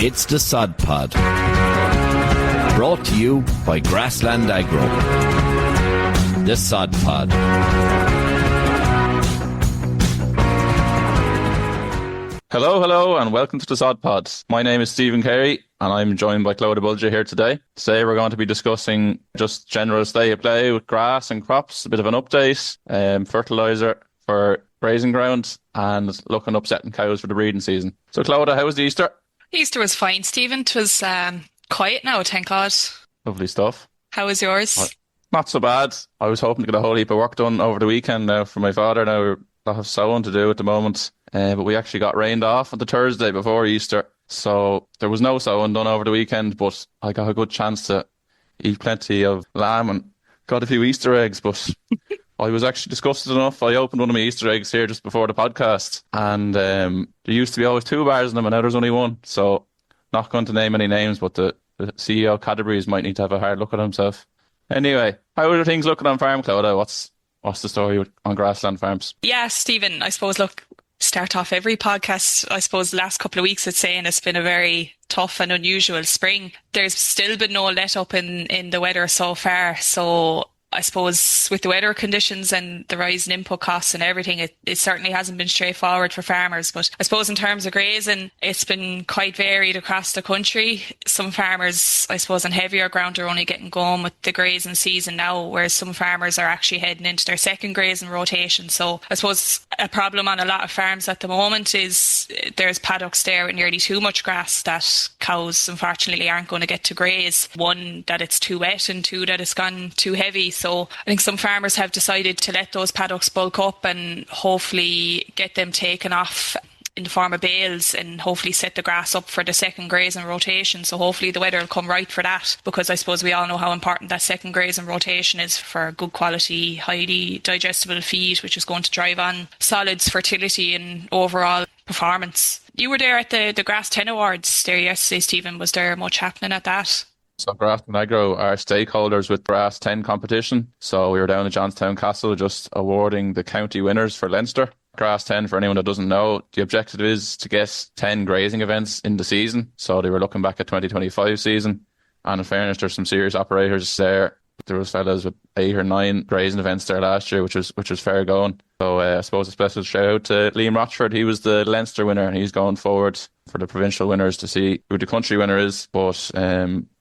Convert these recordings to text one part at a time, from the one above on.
It's the Sod Pod. Brought to you by Grassland Agro. The Sod Pod. Hello, and welcome to the Sod Pod. My name is Stephen Carey, and I'm joined by Clodagh here today. Today we're going to be discussing just general state of play with grass and crops, a bit of an update, fertiliser for grazing ground, and looking up setting cows for the breeding season. So Clodagh, how was the Easter? Easter was fine, Stephen. It was quiet now, thank God. Lovely stuff. How was yours? Not so bad. I was hoping to get a whole heap of work done over the weekend now for my father. Now we're a lot of sowing to do at the moment. But we actually got rained off on the Thursday before Easter. So there was no sowing done over the weekend, but I got a good chance to eat plenty of lamb and got a few Easter eggs. But I was actually disgusted enough. I opened one of my Easter eggs here just before the podcast, and there used to be always 2 bars in them, and now there's only 1. So not going to name any names, but the CEO of Cadbury's might need to have a hard look at himself. Anyway, how are things looking on farm, Clodagh? What's the story on Grassland Farms? Yeah, Stephen, I suppose, look, start off every podcast, I suppose the last couple of weeks it's saying it's been a very tough and unusual spring. There's still been no let up in the weather so far. So I suppose with the weather conditions and the rise in input costs and everything, it certainly hasn't been straightforward for farmers. But I suppose in terms of grazing, it's been quite varied across the country. Some farmers, I suppose, on heavier ground are only getting going with the grazing season now, whereas some farmers are actually heading into their second grazing rotation. So I suppose a problem on a lot of farms at the moment is there's paddocks there with nearly too much grass that cows unfortunately aren't going to get to graze. 1, that it's too wet, and 2, that it's gone too heavy. So I think some farmers have decided to let those paddocks bulk up and hopefully get them taken off in the form of bales and hopefully set the grass up for the second grazing rotation. So hopefully the weather will come right for that, because I suppose we all know how important that second grazing rotation is for good quality, highly digestible feed, which is going to drive on solids, fertility and overall performance. You were there at the Grass 10 Awards there yesterday, Stephen. Was there much happening at that? So Grassland Agro are stakeholders with Grass 10 competition. So we were down at Johnstown Castle just awarding the county winners for Leinster. Grass 10, for anyone that doesn't know, the objective is to get 10 grazing events in the season. So they were looking back at 2025 season. And in fairness, there's some serious operators there. There was fellas with 8 or 9 grazing events there last year, which was fair going. So I suppose a special shout out to Liam Rochford. He was the Leinster winner, and he's going forward for the provincial winners to see who the country winner is. But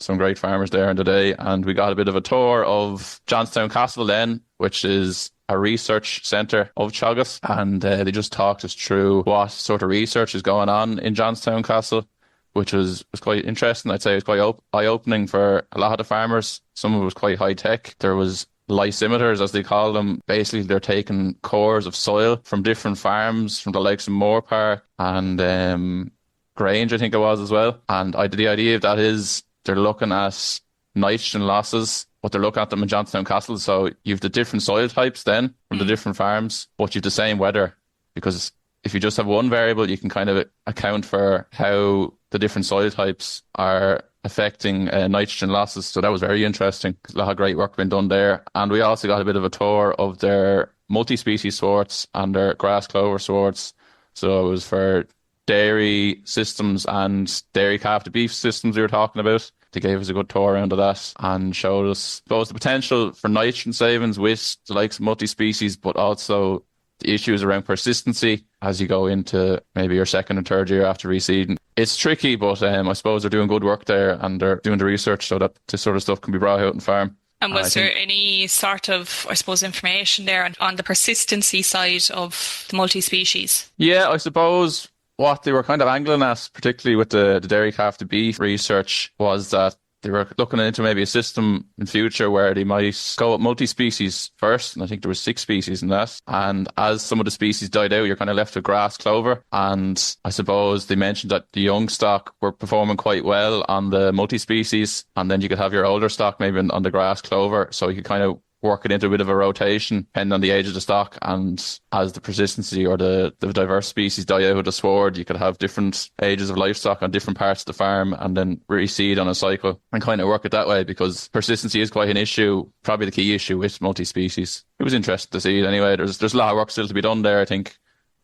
some great farmers there in the day, and we got a bit of a tour of Johnstown Castle then, which is a research centre of Teagasc, and they just talked us through what sort of research is going on in Johnstown Castle, which was quite interesting. I'd say it was quite eye-opening for a lot of the farmers. Some of it was quite high-tech. There was lysimeters, as they call them. Basically, they're taking cores of soil from different farms, from the likes of Moore Park and Grange, I think it was as well. And the idea of that is they're looking at nitrogen losses, but they're looking at them in Johnstown Castle. So you've the different soil types then from the different farms, but you've the same weather, because if you just have one variable, you can kind of account for how the different soil types are affecting nitrogen losses. So that was very interesting. A lot of great work been done there. And we also got a bit of a tour of their multi-species swords and their grass clover swords. So it was for dairy systems and dairy calf to beef systems we were talking about. They gave us a good tour around of that and showed us both the potential for nitrogen savings with the likes of multi-species, but also the issues around persistency as you go into maybe your second and third year after reseeding. It's tricky, but I suppose they're doing good work there, and they're doing the research so that this sort of stuff can be brought out in farm. And was there any sort of, I suppose, information there on the persistency side of the multi-species? Yeah, I suppose what they were kind of angling at, particularly with the dairy calf to beef research, was that they were looking into maybe a system in future where they might go with multi-species first, and I think there was 6 species in that. And as some of the species died out, you're kind of left with grass clover. And I suppose they mentioned that the young stock were performing quite well on the multi-species, and then you could have your older stock maybe on the grass clover. So you could kind of work it into a bit of a rotation depending on the age of the stock, and as the persistency or the diverse species die out of the sward, you could have different ages of livestock on different parts of the farm and then reseed on a cycle and kind of work it that way, because persistency is quite an issue, probably the key issue with multi-species. It was interesting to see it anyway. There's a lot of work still to be done there, I think,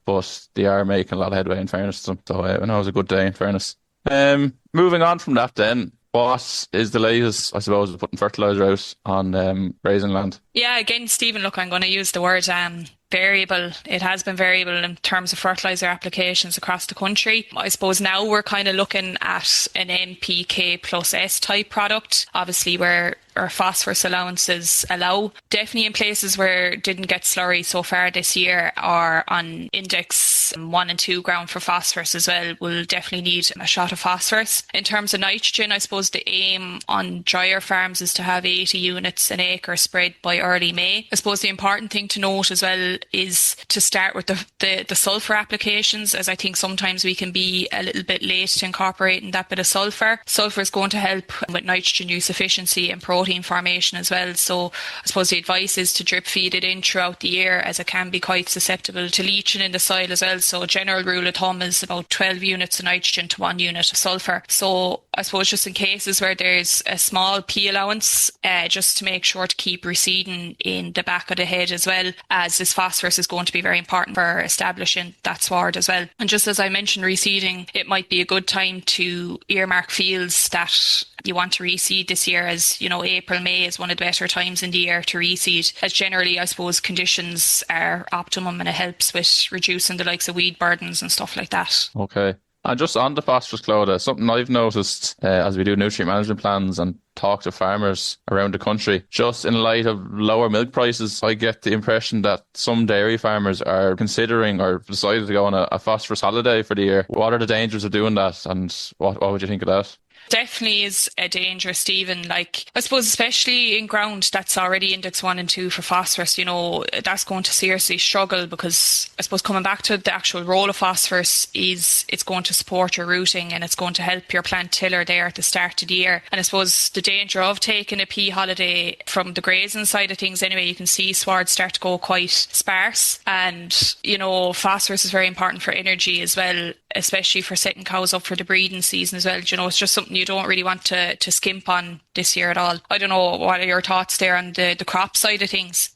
but they are making a lot of headway in fairness to them. So I know it was a good day in fairness. Moving on from that then, what is the latest, I suppose, of putting fertiliser out on grazing land? Yeah, again, Stephen, look, I'm going to use the word variable. It has been variable in terms of fertiliser applications across the country. I suppose now we're kind of looking at an NPK plus S type product, obviously where our phosphorus allowances allow. Definitely in places where it didn't get slurry so far this year or on index 1 and 2 ground for phosphorus as well, will definitely need a shot of phosphorus. In terms of nitrogen, I suppose the aim on drier farms is to have 80 units an acre spread by early May. I suppose the important thing to note as well is to start with the sulphur applications, as I think sometimes we can be a little bit late to incorporating that bit of sulphur. Sulphur is going to help with nitrogen use efficiency and protein formation as well. So I suppose the advice is to drip feed it in throughout the year, as it can be quite susceptible to leaching in the soil as well. So a general rule of thumb is about 12 units of nitrogen to 1 unit of sulphur. So I suppose just in cases where there's a small P allowance, just to make sure to keep reseeding in the back of the head as well, as this phosphorus is going to be very important for establishing that sward as well. And just as I mentioned reseeding, it might be a good time to earmark fields that you want to reseed this year, as you know, April, May is one of the better times in the year to reseed, as generally I suppose conditions are optimum and it helps with reducing the likes of weed burdens and stuff like that. Okay. And just on the phosphorus, Clodagh, something I've noticed as we do nutrient management plans and talk to farmers around the country, just in light of lower milk prices, I get the impression that some dairy farmers are considering or decided to go on a phosphorus holiday for the year. What are the dangers of doing that, and what would you think of that? Definitely is a danger, Stephen. Like, I suppose especially in ground that's already index 1 and 2 for phosphorus, you know, that's going to seriously struggle, because I suppose coming back to the actual role of phosphorus is it's going to support your rooting and it's going to help your plant tiller there at the start of the year. And I suppose the danger of taking a pea holiday from the grazing side of things anyway, you can see swards start to go quite sparse, and you know, phosphorus is very important for energy as well, especially for setting cows up for the breeding season as well. You know, it's just something you don't really want to skimp on this year at all. I don't know, what are your thoughts there on the crop side of things?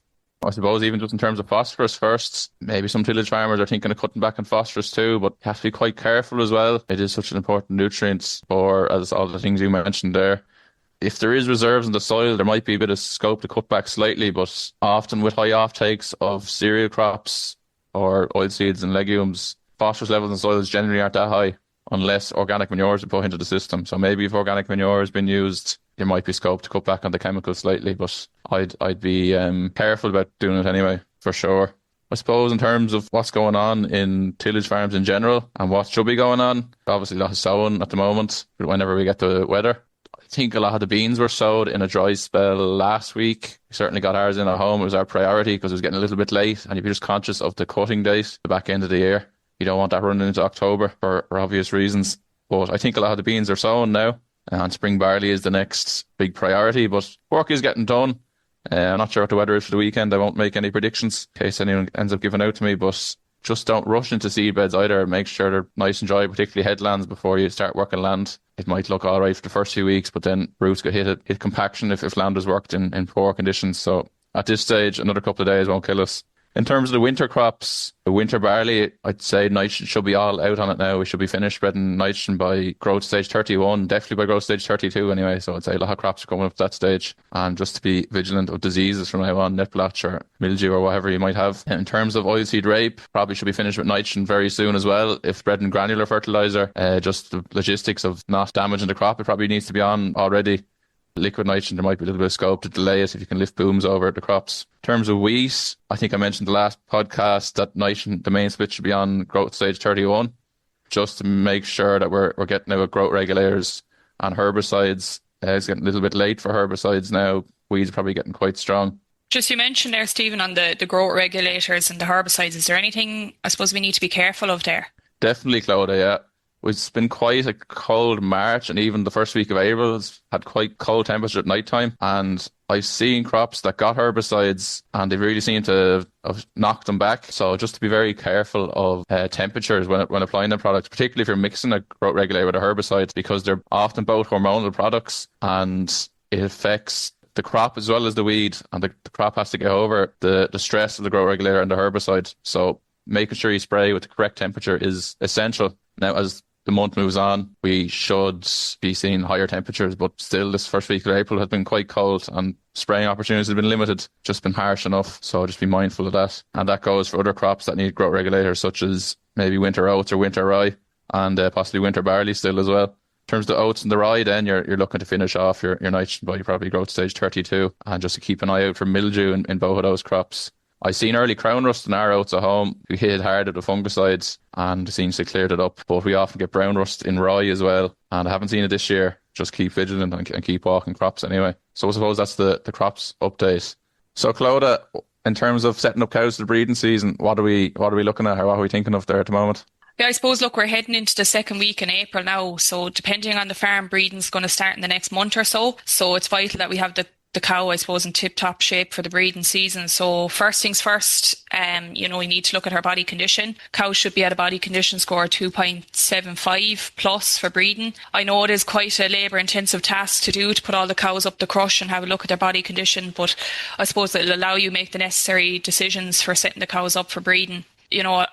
I suppose even just in terms of phosphorus first, maybe some tillage farmers are thinking of cutting back on phosphorus too, but you have to be quite careful as well. It is such an important nutrient for, as all the things you mentioned there. If there is reserves in the soil, there might be a bit of scope to cut back slightly, but often with high offtakes of cereal crops or oilseeds and legumes, phosphorus levels in soils generally aren't that high unless organic manures are put into the system. So maybe if organic manure has been used, there might be scope to cut back on the chemicals slightly, but I'd be careful about doing it anyway, for sure. I suppose in terms of what's going on in tillage farms in general and what should be going on, obviously a lot of sowing at the moment whenever we get the weather. I think a lot of the beans were sowed in a dry spell last week. We certainly got ours in at home. It was our priority because it was getting a little bit late, and you'd be just conscious of the cutting date, the back end of the year. You don't want that running into October for obvious reasons. But I think a lot of the beans are sown now, and spring barley is the next big priority. But work is getting done. I'm not sure what the weather is for the weekend. I won't make any predictions in case anyone ends up giving out to me. But just don't rush into seed beds either. Make sure they're nice and dry, particularly headlands, before you start working land. It might look all right for the first few weeks, but then roots get hit compaction if land is worked in poor conditions. So at this stage, another couple of days won't kill us. In terms of the winter crops, the winter barley, I'd say nitrogen should be all out on it now. We should be finished spreading nitrogen by growth stage 31, definitely by growth stage 32 anyway. So I'd say a lot of crops are coming up at that stage. And just to be vigilant of diseases from now on, net blotch or mildew or whatever you might have. In terms of oilseed rape, probably should be finished with nitrogen very soon as well. If spreading granular fertiliser, just the logistics of not damaging the crop, it probably needs to be on already. Liquid nitrogen, there might be a little bit of scope to delay it if you can lift booms over the crops. In terms of wheat, I think I mentioned the last podcast that nitrogen, the main split should be on growth stage 31, just to make sure that we're getting out growth regulators and herbicides. It's getting a little bit late for herbicides now. Weeds are probably getting quite strong. Just you mentioned there, Stephen, on the growth regulators and the herbicides. Is there anything I suppose we need to be careful of there? Definitely, Clodagh, yeah. It's been quite a cold March, and even the first week of April has had quite cold temperature at night time. And I've seen crops that got herbicides and they really seem to have knocked them back. So just to be very careful of temperatures when applying the products, particularly if you're mixing a growth regulator with a herbicide, because they're often both hormonal products and it affects the crop as well as the weed. And the crop has to get over the stress of the growth regulator and the herbicide. So making sure you spray with the correct temperature is essential. Now, as the month moves on, we should be seeing higher temperatures, but still this first week of April has been quite cold and spraying opportunities have been limited, just been harsh enough. So just be mindful of that. And that goes for other crops that need growth regulators, such as maybe winter oats or winter rye, and possibly winter barley still as well. In terms of the oats and the rye, then you're looking to finish off your nitrogen by probably growth stage 32, and just to keep an eye out for mildew in both of those crops. I seen early crown rust in our oats at home. We hit it hard with the fungicides and it seems to cleared it up. But we often get brown rust in rye as well, and I haven't seen it this year. Just keep vigilant and keep walking crops anyway. So I suppose that's the crops update. So Clodagh, in terms of setting up cows for the breeding season, what are we looking at, or what are we thinking of there at the moment? Yeah, I suppose, look, we're heading into the second week in April now. So depending on the farm, breeding's going to start in the next month or so. So it's vital that we have the cow, I suppose, in tip-top shape for the breeding season. So first things first, we need to look at her body condition. Cows should be at a body condition score of 2.75 plus for breeding. I know it is quite a labour-intensive task to do, to put all the cows up the crush and have a look at their body condition, but I suppose it'll allow you make the necessary decisions for setting the cows up for breeding.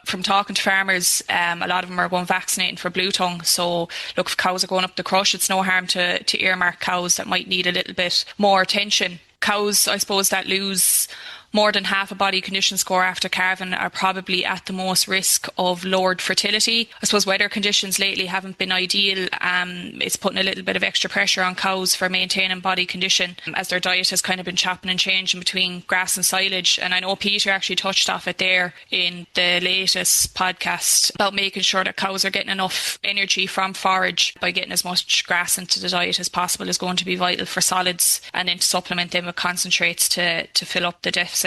From talking to farmers, a lot of them are going vaccinating for blue tongue. So, look, if cows are going up the crush, it's no harm to earmark cows that might need a little bit more attention. Cows, I suppose, that lose more than half a body condition score after calving are probably at the most risk of lowered fertility. I suppose weather conditions lately haven't been ideal. It's putting a little bit of extra pressure on cows for maintaining body condition, as their diet has kind of been chopping and changing between grass and silage. And I know Peter actually touched off it there in the latest podcast about making sure that cows are getting enough energy from forage by getting as much grass into the diet as possible is going to be vital for solids, and then to supplement them with concentrates to fill up the deficits.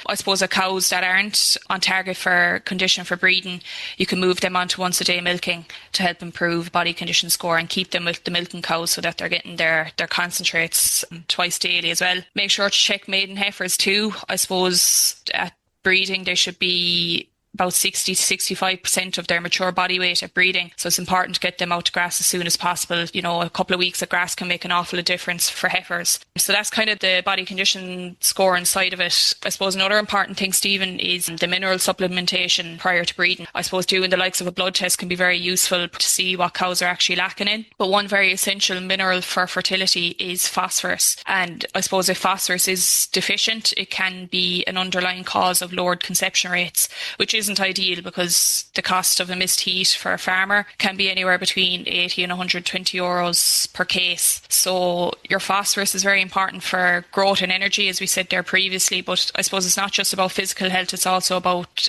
I suppose the cows that aren't on target for condition for breeding, you can move them onto once a day milking to help improve body condition score and keep them with the milking cows so that they're getting their concentrates twice daily as well. Make sure to check maiden heifers too. I suppose at breeding they should be about 60 to 65% of their mature body weight at breeding. So it's important to get them out to grass as soon as possible. A couple of weeks of grass can make an awful difference for heifers. So that's kind of the body condition score inside of it. I suppose another important thing, Stephen, is the mineral supplementation prior to breeding. I suppose doing the likes of a blood test can be very useful to see what cows are actually lacking in. But one very essential mineral for fertility is phosphorus. And I suppose if phosphorus is deficient, it can be an underlying cause of lowered conception rates, which isn't ideal because the cost of a missed heat for a farmer can be anywhere between 80 and 120 euros per case. So your phosphorus is very important for growth and energy, as we said there previously, but I suppose it's not just about physical health, it's also about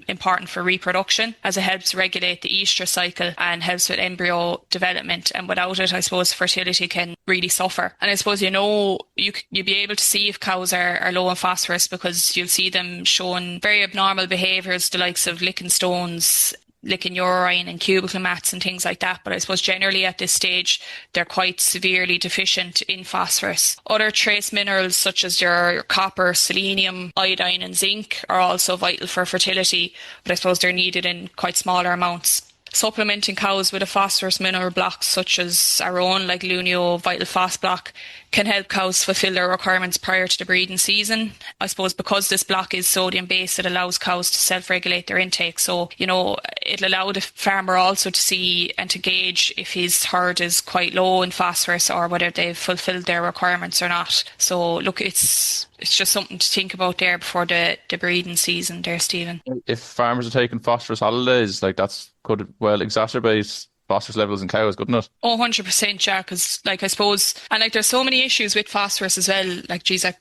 important for reproduction, as it helps regulate the estrous cycle and helps with embryo development. And without it, I suppose fertility can really suffer. And I suppose you'll be able to see if cows are low in phosphorus because you'll see them showing very abnormal behaviours, the likes of licking stones, licking urine and cubicle mats and things like that. But I suppose generally at this stage, they're quite severely deficient in phosphorus. Other trace minerals such as your copper, selenium, iodine and zinc are also vital for fertility, but I suppose they're needed in quite smaller amounts. Supplementing cows with a phosphorus mineral block such as our own, like Lunio Vital Phos block, can help cows fulfill their requirements prior to the breeding season. I suppose because this block is sodium based, it allows cows to self-regulate their intake. So, it'll allow the farmer also to see and to gauge if his herd is quite low in phosphorus or whether they've fulfilled their requirements or not. So, look, it's just something to think about there before the breeding season there, Stephen. If farmers are taking phosphorus holidays, that could well exacerbate phosphorus levels in cows, couldn't it? Oh, 100%, yeah, because I suppose, and there's so many issues with phosphorus as well,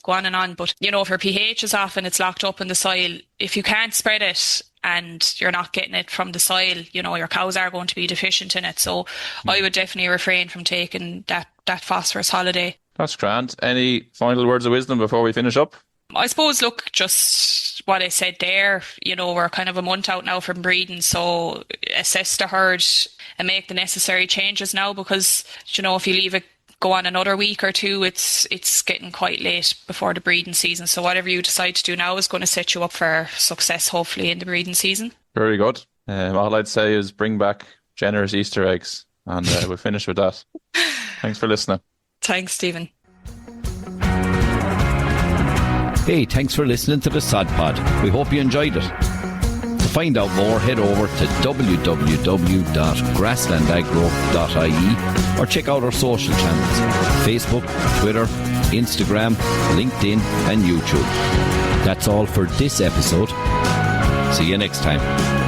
go on and on, but if your pH is off and it's locked up in the soil, if you can't spread it and you're not getting it from the soil, your cows are going to be deficient in it. So I would definitely refrain from taking that phosphorus holiday. That's grand. Any final words of wisdom before we finish up? I suppose, look, just what I said there, we're kind of a month out now from breeding, so assess the herd and make the necessary changes now because, if you leave it go on another week or two, it's getting quite late before the breeding season. So whatever you decide to do now is going to set you up for success, hopefully, in the breeding season. Very good. All I'd say is bring back generous Easter eggs and we'll finish with that. Thanks for listening. Thanks, Stephen. Hey, thanks for listening to the Sod Pod. We hope you enjoyed it. To find out more, head over to www.grasslandagro.ie or check out our social channels: Facebook, Twitter, Instagram, LinkedIn and YouTube. That's all for this episode. See you next time.